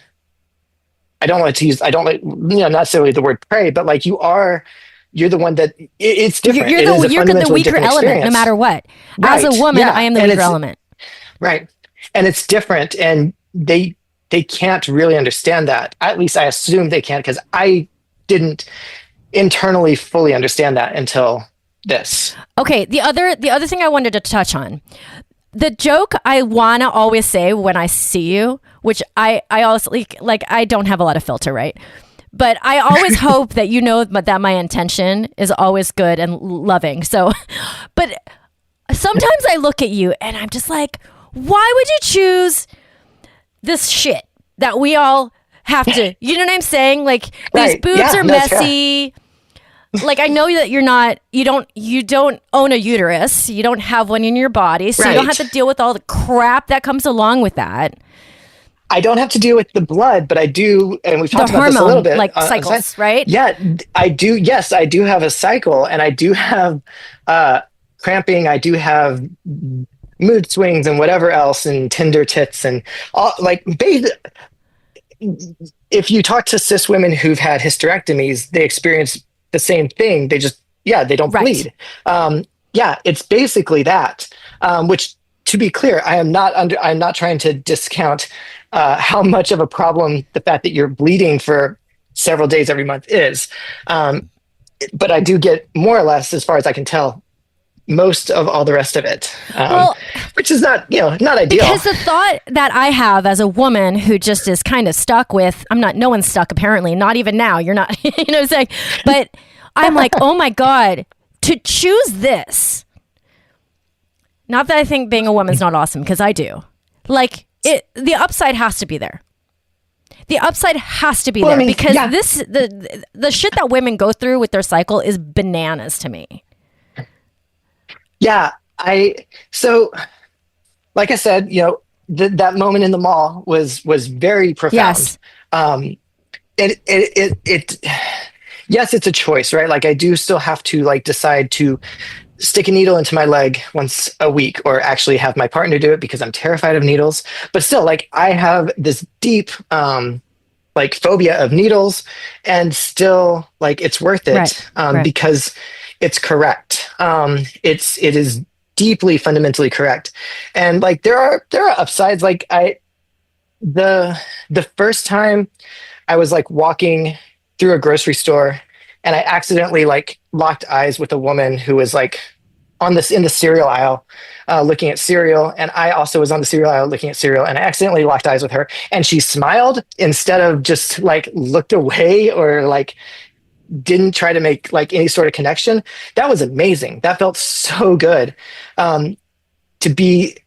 not necessarily the word prey, but like you're the one that it's different. You're the weaker element, no matter what. Right. As a woman, I am the weaker element. Right. And it's different. And they can't really understand that. At least I assume they can't, because I didn't internally fully understand that until this. Okay. The other thing I wanted to touch on, the joke I want to always say when I see you, which I honestly, like, I don't have a lot of filter, right? But I always hope that you know that my intention is always good and loving. So, but sometimes I look at you and I'm just like, why would you choose this shit that we all have to, you know what I'm saying? Like, these boobs are messy. Like, I know that you don't own a uterus. You don't have one in your body. So you don't have to deal with all the crap that comes along with that. I don't have to deal with the blood, but I do, and we've talked about this a little bit. Like cycles, right? Yeah, I do. Yes, I do have a cycle, and I do have cramping. I do have mood swings and whatever else, and tender tits, and all. Like, if you talk to cis women who've had hysterectomies, they experience the same thing. They just, they don't bleed. It's basically that. Which, to be clear, I'm not trying to discount how much of a problem the fact that you're bleeding for several days every month is. But I do get more or less, as far as I can tell, most of all the rest of it, which is not ideal. Because the thought that I have as a woman who just is kind of stuck with, no one's stuck apparently, not even now, you're not, you know what I'm saying? But I'm like, oh my God, to choose this. Not that I think being a woman's not awesome, because I do. Like, the upside has to be there. The upside has to be there, because the shit that women go through with their cycle is bananas to me. Yeah, so like I said, that moment in the mall was very profound. Yes. Yes, it's a choice, right? Like, I do still have to like decide to stick a needle into my leg once a week, or actually have my partner do it, because I'm terrified of needles. But still, like, I have this deep like phobia of needles, and still, like, it's worth it, because it's correct. It is deeply fundamentally correct. And like, there are upsides. Like, the first time I was like walking through a grocery store, and I accidentally like locked eyes with a woman who was like in the cereal aisle, looking at cereal. And I also was on the cereal aisle looking at cereal, and I accidentally locked eyes with her, and she smiled instead of just like looked away, or like didn't try to make like any sort of connection. That was amazing. That felt so good, to be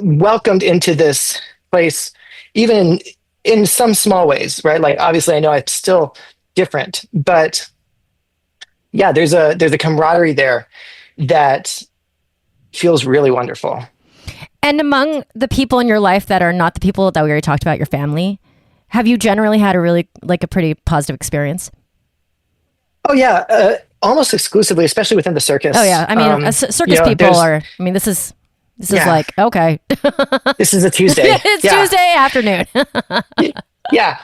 welcomed into this place, even in some small ways, right? Like, obviously I know I'm still different, but yeah, there's a camaraderie there that feels really wonderful. And among the people in your life that are not the people that we already talked about, your family, have you generally had a pretty positive experience? Oh yeah, almost exclusively, especially within the circus. Oh yeah, I mean, circus people are. I mean, this is like, okay. This is a Tuesday. It's Tuesday afternoon. Yeah.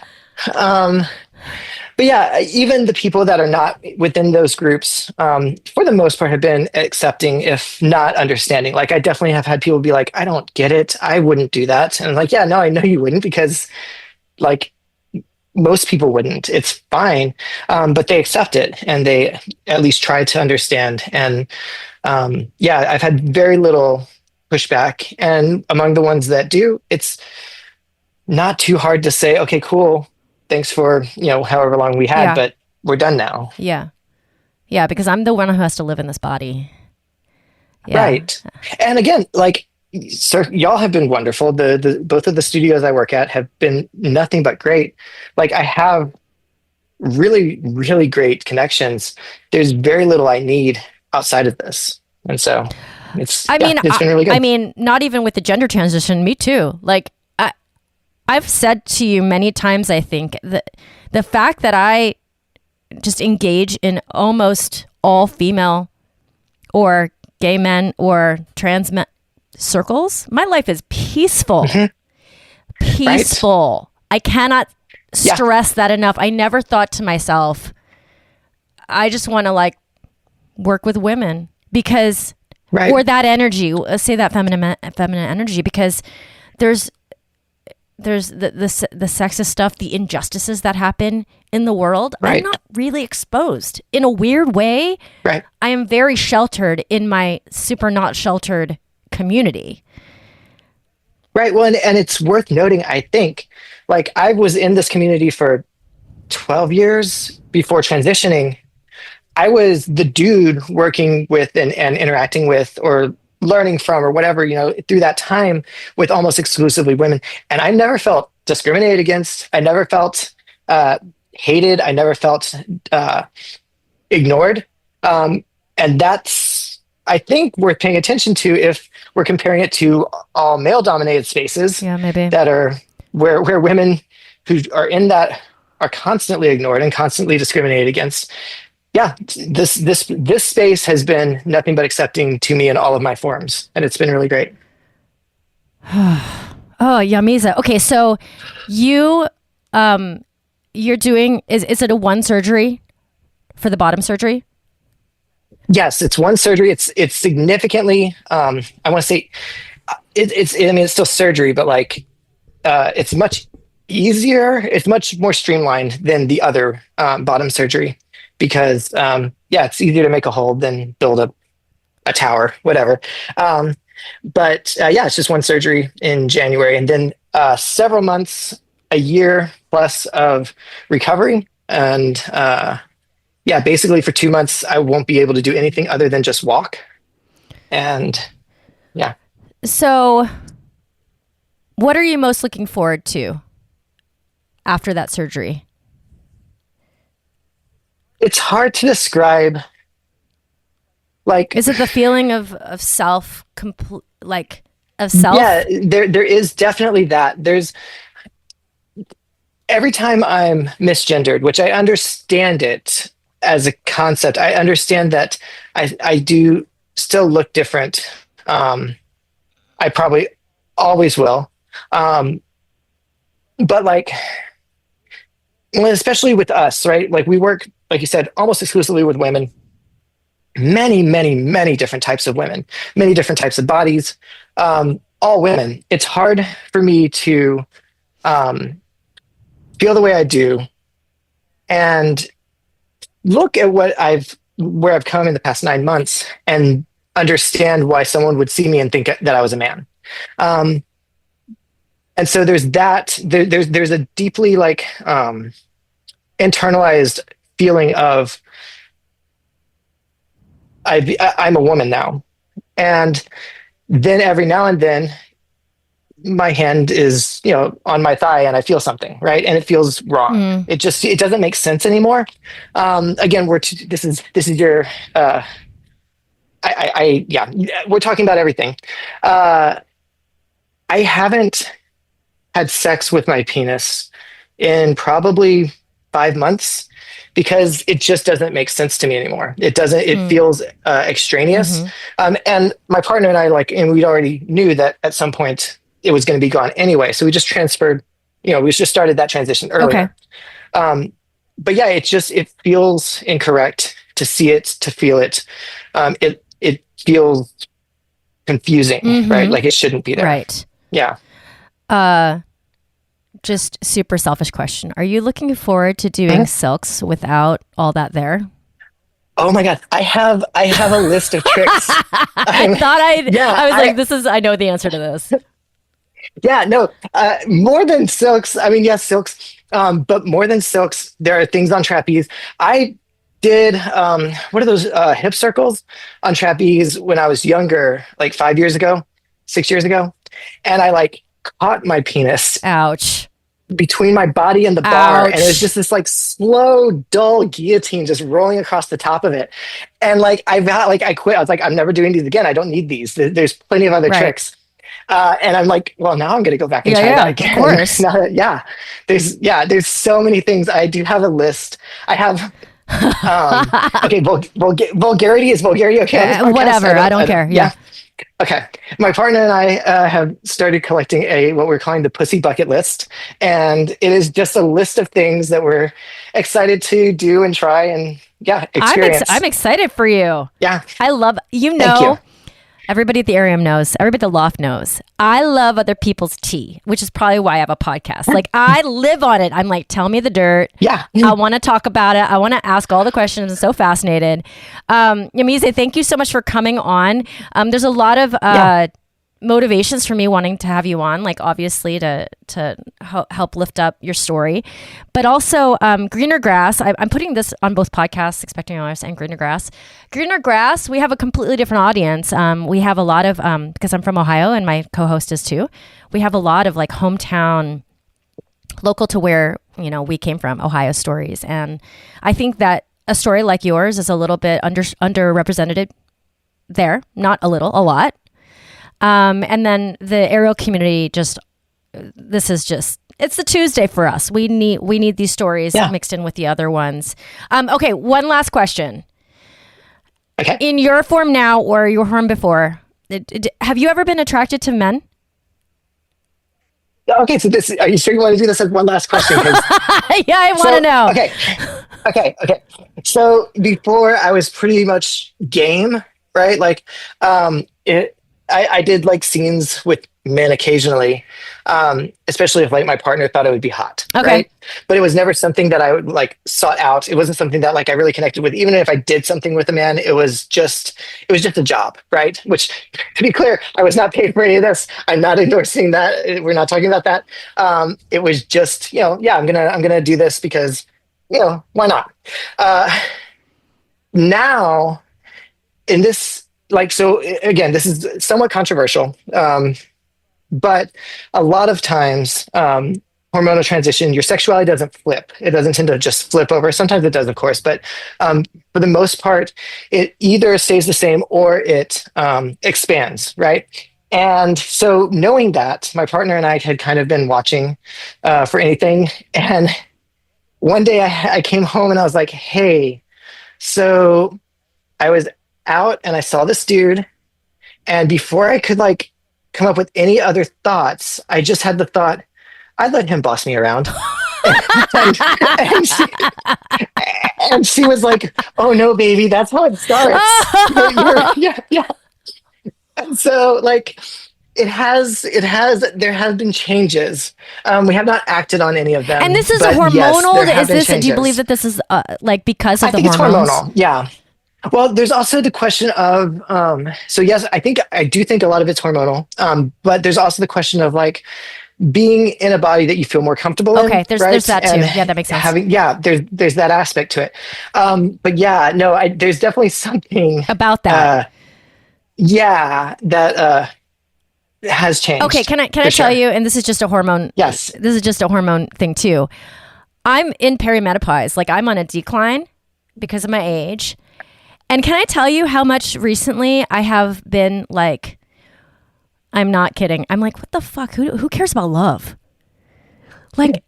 But yeah, even the people that are not within those groups, for the most part, have been accepting, if not understanding. Like, I definitely have had people be like, I don't get it. I wouldn't do that. And I'm like, yeah, no, I know you wouldn't, because like most people wouldn't. It's fine. But they accept it, and they at least try to understand. And yeah, I've had very little pushback. And among the ones that do, it's not too hard to say, okay, cool. Thanks for, however long we had, Yeah. but we're done now. Yeah. Yeah, because I'm the one who has to live in this body. Yeah. Right. And again, like, sir, y'all have been wonderful. The both of the studios I work at have been nothing but great. Like, I have really, really great connections. There's very little I need outside of this. And so it's been really good. I mean, not even with the gender transition, me too. Like, I've said to you many times, I think, that the fact that I just engage in almost all female or gay men or trans men circles, my life is peaceful. Peaceful. Right. I cannot stress that enough. I never thought to myself, I just want to like work with women because, or that energy, let's say that feminine energy, because there's the sexist stuff, the injustices that happen in the world. I'm not really exposed in a weird way. Right. I am very sheltered in my super not sheltered community. Right. Well, and it's worth noting, I think, like, I was in this community for 12 years before transitioning. I was the dude working with and interacting with or learning from or whatever, through that time, with almost exclusively women. And I never felt discriminated against. I never felt hated. I never felt ignored. And that's, I think, worth paying attention to if we're comparing it to all male dominated spaces that are where women who are in that are constantly ignored and constantly discriminated against. Yeah, this space has been nothing but accepting to me in all of my forms, and it's been really great. Oh, Jamiza. Okay, so you're doing is it a one surgery for the bottom surgery? Yes, it's one surgery. It's significantly. I want to say it's. I mean, it's still surgery, but like it's much easier. It's much more streamlined than the other bottom surgery. Because it's easier to make a hole than build a tower, whatever. But it's just one surgery in January, and then several months, a year plus of recovery. And basically for 2 months, I won't be able to do anything other than just walk. And yeah. So what are you most looking forward to after that surgery? It's hard to describe. Like, is it the feeling of self, of self? Yeah, there is definitely that. There's every time I'm misgendered, which I understand it as a concept. I understand that I do still look different. I probably always will. But like, well, especially with us, right? Like, we work, like you said, almost exclusively with women, many, many, many different types of women, many different types of bodies, all women. It's hard for me to feel the way I do and look at where I've come in the past 9 months and understand why someone would see me and think that I was a man. And so there's that. There's a deeply like internalized feeling of I'm a woman now, and then every now and then my hand is on my thigh and I feel something, right, and it feels wrong. It doesn't make sense anymore. Again, this is your we're talking about everything. I haven't had sex with my penis in probably 5 months because it just doesn't make sense to me anymore. It feels extraneous. And my partner and I and we already knew that at some point it was going to be gone anyway. So we just transferred, we just started that transition earlier. but yeah, it feels incorrect to see it, to feel it. It feels confusing, right? Mm-hmm. Like it shouldn't be there. Right. Yeah. Uh, just super selfish question. Are you looking forward to doing Mhm. silks without all that there? Oh my God. I have a list of tricks. I I'm, thought yeah, I was like, I know the answer to this. yeah, no, more than silks. I mean, yes, silks, but more than silks, there are things on trapeze. I did, what are those hip circles on trapeze when I was younger, like 5 years ago, 6 years ago, and I like caught my penis Ouch. between my body and the bar, and it was Ouch. just this like slow, dull guillotine just rolling across the top of it. And like I quit. I was like, I'm never doing these again. I don't need these. There's plenty of other Right. tricks. And I'm like, well, now I'm going to go back and Yeah, try that yeah, of again. course. Now that, there's so many things. I do have a list. I have, okay, vulgarity is vulgarity okay on this podcast? Whatever. I don't care. Yeah. Yeah. Okay. My partner and I have started collecting what we're calling the pussy bucket list. And it is just a list of things that we're excited to do and try and yeah, experience. I'm excited for you. Yeah. I love, Thank you. everybody at the Arium knows, everybody at the Loft knows. I love other people's tea, which is probably why I have a podcast. Like I live on it. I'm like, tell me the dirt. Yeah. I want to talk about it. I want to ask all the questions. I'm so fascinated. Yamize, thank you so much for coming on. There's a lot of Yeah. motivations for me wanting to have you on, like obviously to help lift up your story, but also greener grass. I'm putting this on both podcasts, Expecting Artists and Greener Grass. Greener Grass, we have a completely different audience. We have a lot of because I'm from Ohio and my co-host is too. We have a lot of like hometown, local to where we came from, Ohio stories, and I think that a story like yours is a little bit underrepresented there. Not a little, a lot. And then the aerial community it's the Tuesday for us. We need these stories mixed in with the other ones. Okay. One last question. Okay. In your form now or your form before, have you ever been attracted to men? Okay. So are you sure you want to do this as one last question? Yeah, I want to know. Okay. So before I was pretty much game, right? Like, I did like scenes with men occasionally, especially if like my partner thought it would be hot. Okay. Right? But it was never something that I would like sought out. It wasn't something that like I really connected with. Even if I did something with a man, it was just a job, right? Which, to be clear, I was not paid for any of this. I'm not endorsing that. We're not talking about that. It was just, yeah, I'm gonna do this because, why not? Now in this, like, so again, this is somewhat controversial, but a lot of times, hormonal transition, your sexuality doesn't flip. It doesn't tend to just flip over. Sometimes it does, of course, but for the most part, it either stays the same or it expands, right? And so knowing that, my partner and I had kind of been watching for anything. And one day I came home and I was like, hey, so I was out and I saw this dude. And before I could like come up with any other thoughts, I just had the thought, I'd let him boss me around. and, and, she, and she was like, oh no, baby, that's how it starts. Yeah. And so like, there has been changes. We have not acted on any of them. And this is but hormonal. Yes, Do you believe that this is like because of I the think hormones? it's hormonal. Yeah. Well, there's also the question of, so yes, I do think a lot of it's hormonal, but there's also the question of like being in a body that you feel more comfortable in. Okay, there's that too. Yeah, that makes sense. There's that aspect to it. But yeah, no, there's definitely something about that. That has changed. Okay, can I tell you? And this is just a hormone. Yes, this is just a hormone thing too. I'm in perimenopause. Like I'm on a decline because of my age. And can I tell you how much recently I have been like, I'm not kidding. I'm like, what the fuck? Who cares about love? Like,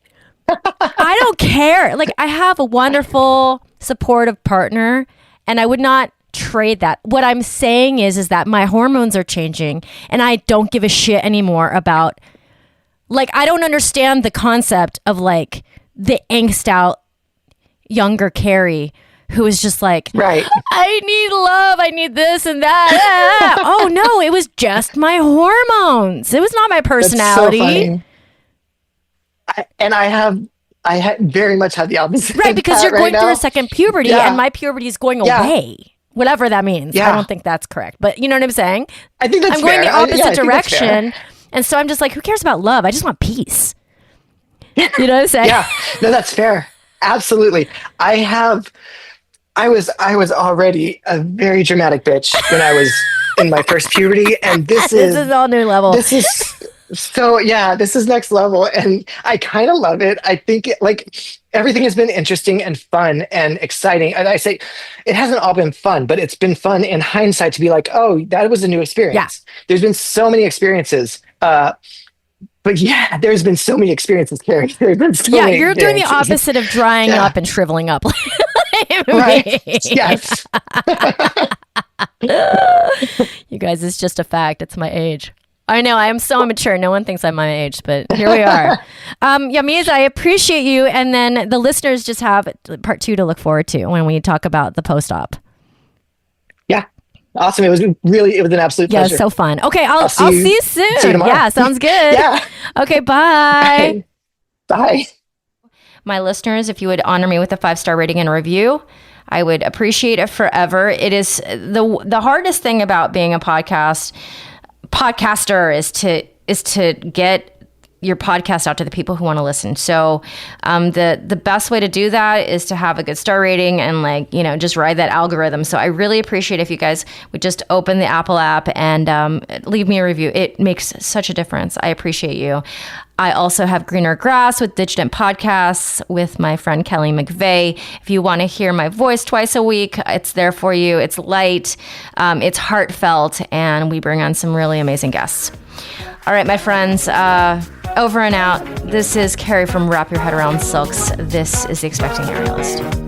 I don't care. Like, I have a wonderful, supportive partner, and I would not trade that. What I'm saying is that my hormones are changing, and I don't give a shit anymore about, like, I don't understand the concept of like the angst out younger Carrie who was just like, Right. I need love. I need this and that. Oh, no, it was just my hormones. It was not my personality. That's so funny. I very much had the opposite. Right, because you're going through a second puberty and my puberty is going away. Whatever that means. I don't think that's correct. But you know what I'm saying? I think that's I'm going fair. the opposite direction. And so I'm just like, who cares about love? I just want peace. You know what I'm saying? Yeah. No, that's fair. Absolutely. I was already a very dramatic bitch when I was in my first puberty. And this is all new level. This is this is next level. And I kind of love it. I think everything has been interesting and fun and exciting. And I say it hasn't all been fun, but it's been fun in hindsight to be like, oh, that was a new experience. Yeah. There's been so many experiences. But yeah, there's been so many experiences, Carrie. There's been so many you're doing the opposite of drying up and shriveling up. Right. Yes. You guys, it's just a fact. It's my age. I know, I am so immature. No one thinks I'm my age, but here we are. Jamiza, I appreciate you. And then the listeners just have part 2 to look forward to when we talk about the post-op. Yeah. Awesome. It was an absolute pleasure. Yeah, it's so fun. Okay, I'll see you soon. See you tomorrow. Yeah, sounds good. Yeah. Okay, bye. Bye. My listeners, if you would honor me with a 5-star rating and review, I would appreciate it forever. It is the hardest thing about being a podcaster is to get your podcast out to the people who want to listen. So the best way to do that is to have a good star rating and just ride that algorithm. So I really appreciate if you guys would just open the Apple app and leave me a review. It makes such a difference. I appreciate you. I also have Greener Grass with Digitent Podcasts with my friend Kelly McVeigh. If you want to hear my voice twice a week, it's there for you. It's light, it's heartfelt, and we bring on some really amazing guests. All right, my friends, over and out. This is Carrie from Wrap Your Head Around Silks. This is the Expecting Aerialist.